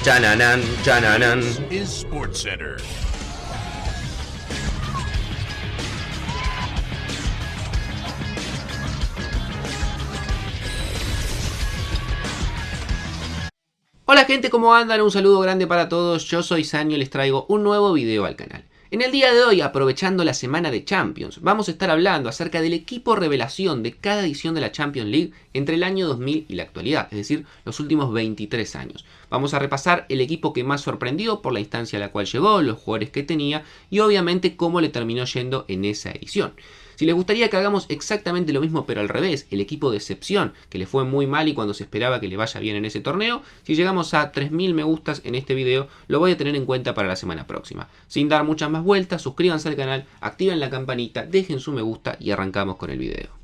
Chananan, chananan. Is SportsCenter. Hola gente, ¿cómo andan? Un saludo grande para todos, yo soy Sanio y les traigo un nuevo video al canal. En el día de hoy, aprovechando la semana de Champions, vamos a estar hablando acerca del equipo revelación de cada edición de la Champions League entre el año 2000 y la actualidad, es decir, los últimos 23 años. Vamos a repasar el equipo que más sorprendió por la instancia a la cual llegó, los jugadores que tenía y obviamente cómo le terminó yendo en esa edición. Si les gustaría que hagamos exactamente lo mismo pero al revés, el equipo de excepción, que le fue muy mal y cuando se esperaba que le vaya bien en ese torneo, si llegamos a 3000 me gustas en este video, lo voy a tener en cuenta para la semana próxima. Sin dar muchas más vueltas, suscríbanse al canal, activen la campanita, dejen su me gusta y arrancamos con el video.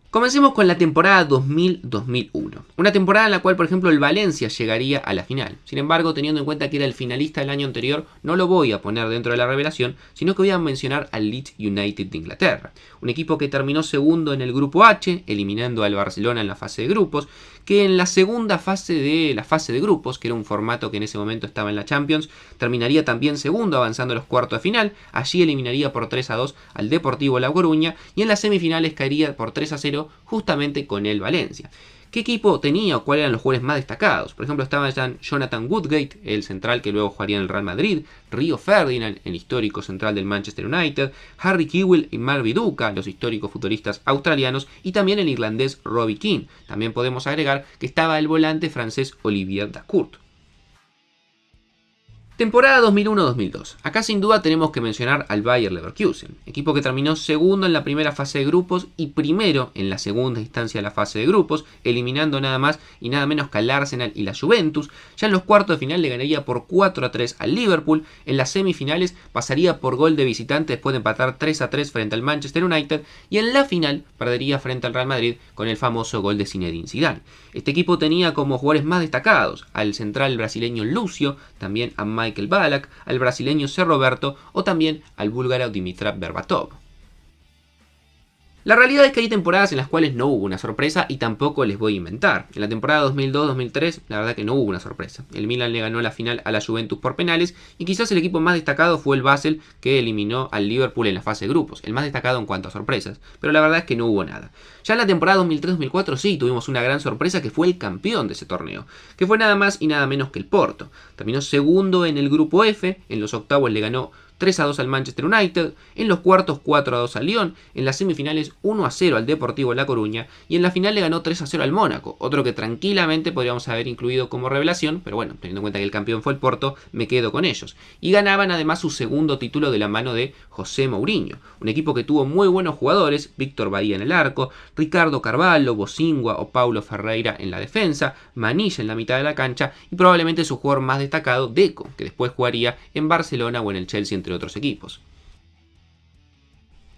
Comencemos con la temporada 2000-2001, una temporada en la cual por ejemplo el Valencia llegaría a la final. Sin embargo, teniendo en cuenta que era el finalista del año anterior, no lo voy a poner dentro de la revelación, sino que voy a mencionar al Leeds United de Inglaterra, un equipo que terminó segundo en el grupo H, eliminando al Barcelona en la fase de grupos, que en la segunda fase de grupos, que era un formato que en ese momento estaba en la Champions, terminaría también segundo avanzando a los cuartos de final. Allí eliminaría por 3-2 al Deportivo La Coruña y en las semifinales caería por 3-0 justamente con el Valencia. ¿Qué equipo tenía o cuáles eran los jugadores más destacados? Por ejemplo, estaba Jonathan Woodgate, el central que luego jugaría en el Real Madrid, Rio Ferdinand, el histórico central del Manchester United, Harry Kewell y Mark Viduka, los históricos futbolistas australianos, y también el irlandés Robbie Keane. También podemos agregar que estaba el volante francés Olivier Dacourt. Temporada 2001-2002. Acá sin duda tenemos que mencionar al Bayer Leverkusen, equipo que terminó segundo en la primera fase de grupos y primero en la segunda instancia de la fase de grupos, eliminando nada más y nada menos que al Arsenal y la Juventus. Ya en los cuartos de final le ganaría por 4-3 al Liverpool, en las semifinales pasaría por gol de visitante después de empatar 3-3 frente al Manchester United y en la final perdería frente al Real Madrid con el famoso gol de Zinedine Zidane. Este equipo tenía como jugadores más destacados al central brasileño Lucio, también a Michael Ballack, al brasileño C. Roberto o también al búlgaro Dimitar Berbatov. La realidad es que hay temporadas en las cuales no hubo una sorpresa y tampoco les voy a inventar. En la temporada 2002-2003 la verdad que no hubo una sorpresa. El Milan le ganó la final a la Juventus por penales y quizás el equipo más destacado fue el Basel, que eliminó al Liverpool en la fase de grupos. El más destacado en cuanto a sorpresas, pero la verdad es que no hubo nada. Ya en la temporada 2003-2004 sí tuvimos una gran sorpresa que fue el campeón de ese torneo, que fue nada más y nada menos que el Porto. Terminó segundo en el grupo F, en los octavos le ganó 3-2 al Manchester United, en los cuartos 4-2 al Lyon, en las semifinales 1-0 al Deportivo La Coruña y en la final le ganó 3-0 al Mónaco, otro que tranquilamente podríamos haber incluido como revelación, pero bueno, teniendo en cuenta que el campeón fue el Porto, me quedo con ellos. Y ganaban además su segundo título de la mano de José Mourinho, un equipo que tuvo muy buenos jugadores, Víctor Bahía en el arco, Ricardo Carvalho, Bosingua o Paulo Ferreira en la defensa, Manilla en la mitad de la cancha y probablemente su jugador más destacado, Deco, que después jugaría en Barcelona o en el Chelsea entre otros equipos.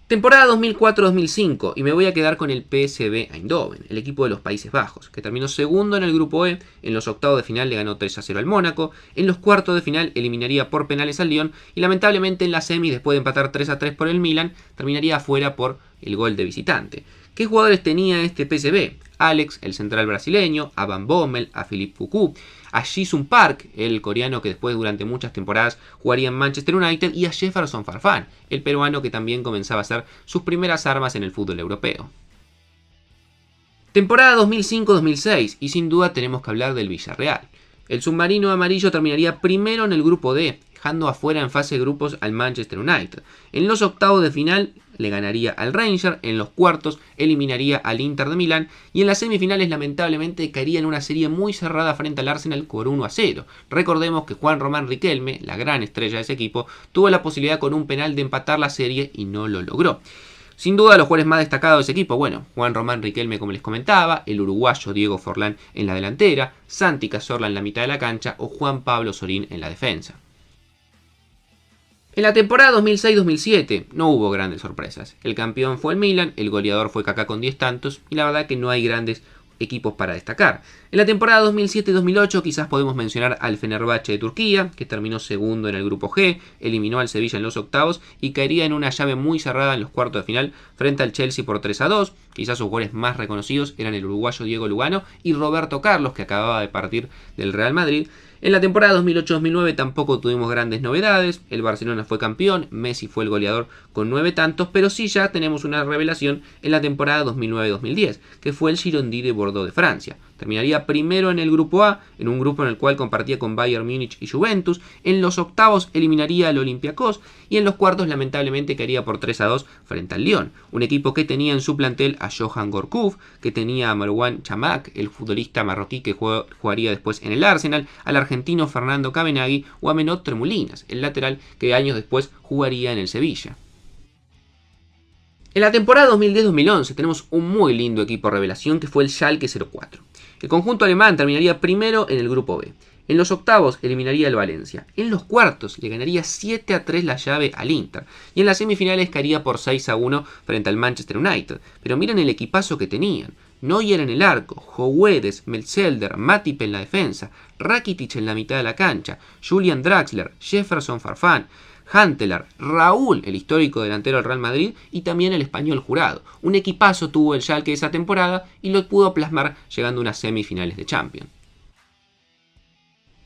Temporada 2004-2005 y me voy a quedar con el PSV Eindhoven, el equipo de los Países Bajos, que terminó segundo en el grupo E, en los octavos de final le ganó 3-0 al Mónaco, en los cuartos de final eliminaría por penales al Lyon y lamentablemente en la semi, después de empatar 3-3 por el Milan, terminaría afuera por el gol de visitante. ¿Qué jugadores tenía este PSV? Alex, el central brasileño, a Van Bommel, a Philippe Cocu, a Ji-sung Park, el coreano que después durante muchas temporadas jugaría en Manchester United, y a Jefferson Farfán, el peruano que también comenzaba a hacer sus primeras armas en el fútbol europeo. Temporada 2005-2006 y sin duda tenemos que hablar del Villarreal. El submarino amarillo terminaría primero en el grupo D, dejando afuera en fase de grupos al Manchester United. En los octavos de final le ganaría al Rangers, en los cuartos eliminaría al Inter de Milán y en las semifinales lamentablemente caería en una serie muy cerrada frente al Arsenal por 1-0. Recordemos que Juan Román Riquelme, la gran estrella de ese equipo, tuvo la posibilidad con un penal de empatar la serie y no lo logró. Sin duda los jugadores más destacados de ese equipo, bueno, Juan Román Riquelme como les comentaba, el uruguayo Diego Forlán en la delantera, Santi Cazorla en la mitad de la cancha o Juan Pablo Sorín en la defensa. En la temporada 2006-2007 no hubo grandes sorpresas. El campeón fue el Milan, el goleador fue Kaká con 10 tantos y la verdad que no hay grandes equipos para destacar. En la temporada 2007-2008 quizás podemos mencionar al Fenerbahce de Turquía, que terminó segundo en el grupo G, eliminó al Sevilla en los octavos y caería en una llave muy cerrada en los cuartos de final frente al Chelsea por 3-2. Quizás sus goles más reconocidos eran el uruguayo Diego Lugano y Roberto Carlos, que acababa de partir del Real Madrid. En la temporada 2008-2009 tampoco tuvimos grandes novedades, el Barcelona fue campeón, Messi fue el goleador con 9 tantos, pero sí ya tenemos una revelación en la temporada 2009-2010, que fue el Girondins de Bordeaux de Francia. Terminaría primero en el grupo A, en un grupo en el cual compartía con Bayern Múnich y Juventus. En los octavos eliminaría al Olympiacos y en los cuartos lamentablemente caería por 3-2 frente al Lyon. Un equipo que tenía en su plantel a Johan Gourcuff, que tenía a Marouane Chamakh, el futbolista marroquí que jugaría después en el Arsenal, al argentino Fernando Cabenagui o a Menot Tremoulinas, el lateral que años después jugaría en el Sevilla. En la temporada 2010-2011 tenemos un muy lindo equipo revelación que fue el Schalke 04. El conjunto alemán terminaría primero en el grupo B. En los octavos eliminaría al Valencia. En los cuartos le ganaría 7-3 la llave al Inter. Y en las semifinales caería por 6-1 frente al Manchester United. Pero miren el equipazo que tenían. Neuer en el arco, Jouedes, Metzelder, Matip en la defensa, Rakitic en la mitad de la cancha, Julian Draxler, Jefferson Farfán, Huntelaar, Raúl, el histórico delantero del Real Madrid, y también el español Jurado. Un equipazo tuvo el Schalke esa temporada y lo pudo plasmar llegando a unas semifinales de Champions.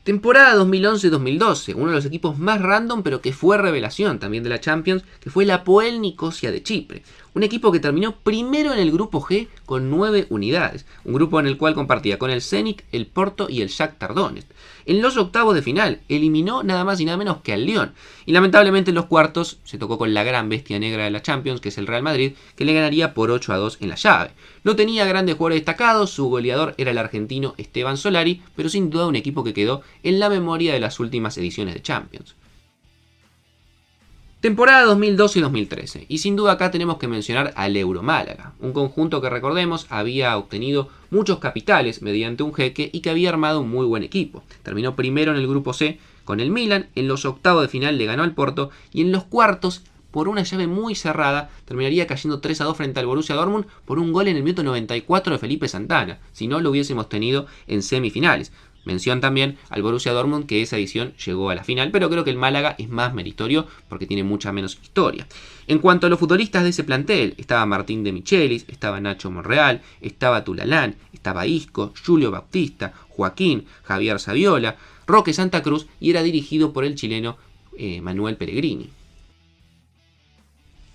Temporada 2011-2012, uno de los equipos más random pero que fue revelación también de la Champions, que fue el Apoel Nicosia de Chipre. Un equipo que terminó primero en el grupo G con 9 unidades, un grupo en el cual compartía con el Zenit, el Porto y el Shakhtar Donetsk. En los octavos de final eliminó nada más y nada menos que al Lyon. Y lamentablemente en los cuartos se tocó con la gran bestia negra de la Champions, que es el Real Madrid, que le ganaría por 8-2 en la llave. No tenía grandes jugadores destacados, su goleador era el argentino Esteban Solari, pero sin duda un equipo que quedó en la memoria de las últimas ediciones de Champions. Temporada 2012-2013, y sin duda acá tenemos que mencionar al Euro Málaga, un conjunto que recordemos había obtenido muchos capitales mediante un jeque y que había armado un muy buen equipo. Terminó primero en el grupo C con el Milan, en los octavos de final le ganó al Porto y en los cuartos, por una llave muy cerrada, terminaría cayendo 3-2 frente al Borussia Dortmund por un gol en el minuto 94 de Felipe Santana, si no lo hubiésemos tenido en semifinales. Mención también al Borussia Dortmund, que esa edición llegó a la final, pero creo que el Málaga es más meritorio porque tiene mucha menos historia. En cuanto a los futbolistas de ese plantel, estaba Martín de Michelis, estaba Nacho Monreal, estaba Tulalán, estaba Isco, Julio Bautista, Joaquín, Javier Saviola, Roque Santa Cruz y era dirigido por el chileno Manuel Pellegrini.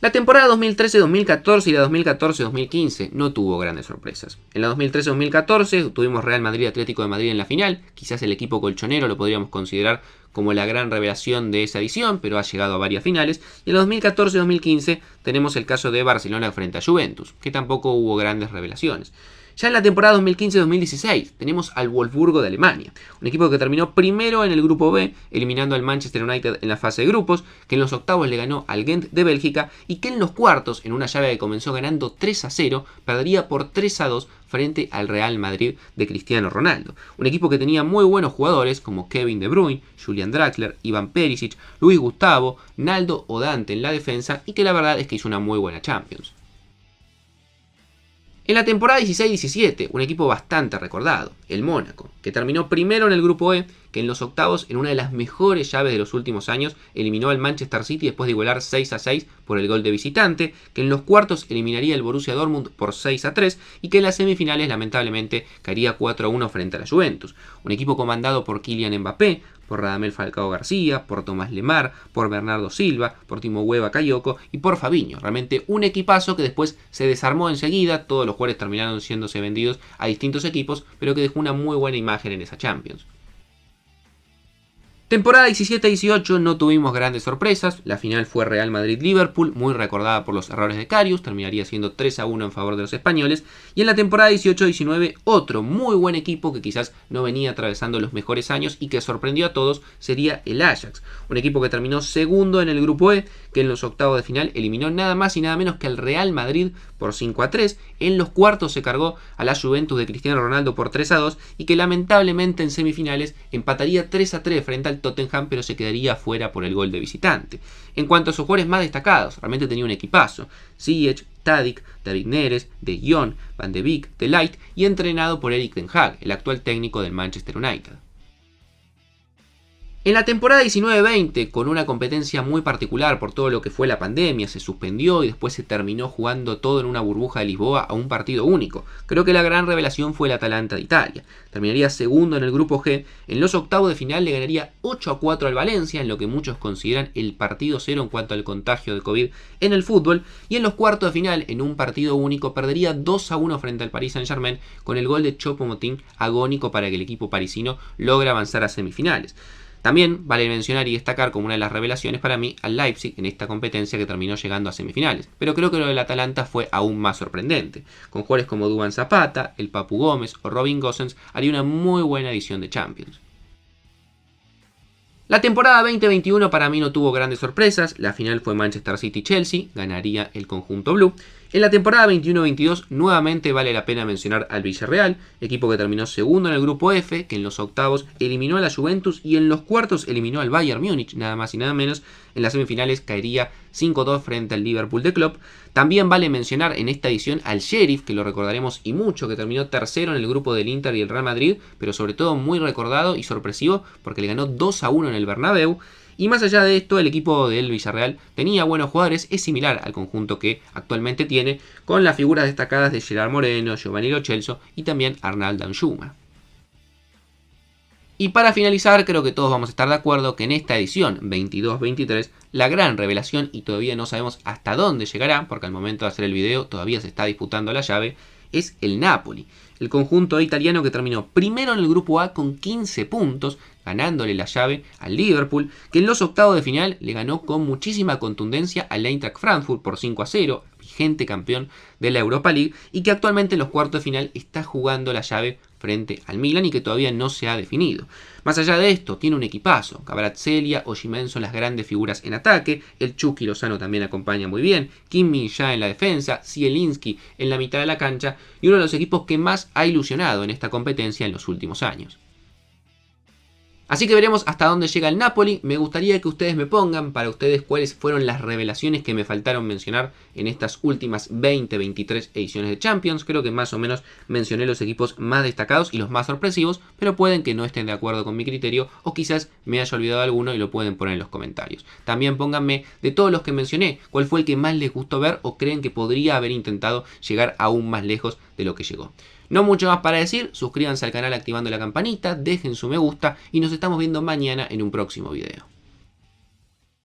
La temporada 2013-2014 y la 2014-2015 no tuvo grandes sorpresas. En la 2013-2014 tuvimos Real Madrid-Atlético de Madrid en la final, quizás el equipo colchonero lo podríamos considerar como la gran revelación de esa edición, pero ha llegado a varias finales. Y en la 2014-2015 tenemos el caso de Barcelona frente a Juventus, que tampoco hubo grandes revelaciones. Ya en la temporada 2015-2016 tenemos al Wolfsburgo de Alemania, un equipo que terminó primero en el grupo B, eliminando al Manchester United en la fase de grupos, que en los octavos le ganó al Gent de Bélgica y que en los cuartos, en una llave que comenzó ganando 3-0, perdería por 3-2 frente al Real Madrid de Cristiano Ronaldo. Un equipo que tenía muy buenos jugadores como Kevin De Bruyne, Julian Draxler, Ivan Perisic, Luis Gustavo, Naldo o Dante en la defensa y que la verdad es que hizo una muy buena Champions. En la temporada 16-17, un equipo bastante recordado, el Mónaco, que terminó primero en el grupo E, que en los octavos, en una de las mejores llaves de los últimos años, eliminó al Manchester City después de igualar 6-6 por el gol de visitante, que en los cuartos eliminaría al Borussia Dortmund por 6-3 y que en las semifinales lamentablemente caería 4-1 frente a la Juventus. Un equipo comandado por Kylian Mbappé, por Radamel Falcao García, por Tomás Lemar, por Bernardo Silva, por Timo Bakayoko y por Fabinho. Realmente un equipazo que después se desarmó enseguida, todos los jugadores terminaron siéndose vendidos a distintos equipos, pero que dejó una muy buena imagen en esa Champions. Temporada 17-18 no tuvimos grandes sorpresas, la final fue Real Madrid-Liverpool, muy recordada por los errores de Karius, terminaría siendo 3-1 en favor de los españoles, y en la temporada 18-19 otro muy buen equipo que quizás no venía atravesando los mejores años y que sorprendió a todos sería el Ajax, un equipo que terminó segundo en el grupo E, que en los octavos de final eliminó nada más y nada menos que al Real Madrid por 5-3. En los cuartos se cargó a la Juventus de Cristiano Ronaldo por 3-2 y que lamentablemente en semifinales empataría 3-3 frente al Tottenham, pero se quedaría fuera por el gol de visitante. En cuanto a sus jugadores más destacados, realmente tenía un equipazo: Ziyech, Tadic, David Neres, De Jong, Van de Beek, De Ligt y entrenado por Erik ten Hag, el actual técnico del Manchester United. En la temporada 19-20, con una competencia muy particular por todo lo que fue la pandemia, se suspendió y después se terminó jugando todo en una burbuja de Lisboa a un partido único. Creo que la gran revelación fue el Atalanta de Italia. Terminaría segundo en el grupo G. En los octavos de final le ganaría 8-4 al Valencia, en lo que muchos consideran el partido cero en cuanto al contagio de COVID en el fútbol. Y en los cuartos de final, en un partido único, perdería 2-1 frente al Paris Saint-Germain, con el gol de Choupo-Moting agónico para que el equipo parisino logre avanzar a semifinales. También vale mencionar y destacar como una de las revelaciones para mí al Leipzig en esta competencia, que terminó llegando a semifinales. Pero creo que lo del Atalanta fue aún más sorprendente. Con jugadores como Duván Zapata, el Papu Gómez o Robin Gosens haría una muy buena edición de Champions. La temporada 2021 para mí no tuvo grandes sorpresas. La final fue Manchester City-Chelsea, ganaría el conjunto blue. En la temporada 21-22 nuevamente vale la pena mencionar al Villarreal, equipo que terminó segundo en el grupo F, que en los octavos eliminó a la Juventus y en los cuartos eliminó al Bayern Múnich, nada más y nada menos. En las semifinales caería 5-2 frente al Liverpool de Klopp. También vale mencionar en esta edición al Sheriff, que lo recordaremos y mucho, que terminó tercero en el grupo del Inter y el Real Madrid, pero sobre todo muy recordado y sorpresivo porque le ganó 2-1 en el Bernabéu. Y más allá de esto, el equipo del Villarreal tenía buenos jugadores, es similar al conjunto que actualmente tiene, con las figuras destacadas de Gerard Moreno, Giovanni Lo Celso y también Arnald Danjuma. Y para finalizar, creo que todos vamos a estar de acuerdo que en esta edición 22-23, la gran revelación, y todavía no sabemos hasta dónde llegará, porque al momento de hacer el video todavía se está disputando la llave, es el Napoli. El conjunto italiano que terminó primero en el grupo A con 15 puntos, ganándole la llave al Liverpool, que en los octavos de final le ganó con muchísima contundencia al Eintracht Frankfurt por 5-0, vigente campeón de la Europa League, y que actualmente en los cuartos de final está jugando la llave frente al Milan y que todavía no se ha definido. Más allá de esto, tiene un equipazo. Kvaratskhelia, Osimhen son las grandes figuras en ataque, el Chucky Lozano también acompaña muy bien, Kim Min-jae en la defensa, Zielinski en la mitad de la cancha, y uno de los equipos que más ha ilusionado en esta competencia en los últimos años. Así que veremos hasta dónde llega el Napoli. Me gustaría que ustedes me pongan para ustedes cuáles fueron las revelaciones que me faltaron mencionar en estas últimas 20-23 ediciones de Champions. Creo que más o menos mencioné los equipos más destacados y los más sorpresivos, pero pueden que no estén de acuerdo con mi criterio o quizás me haya olvidado alguno y lo pueden poner en los comentarios. También pónganme de todos los que mencioné cuál fue el que más les gustó ver o creen que podría haber intentado llegar aún más lejos de lo que llegó. No mucho más para decir, suscríbanse al canal activando la campanita, dejen su me gusta y nos estamos viendo mañana en un próximo video.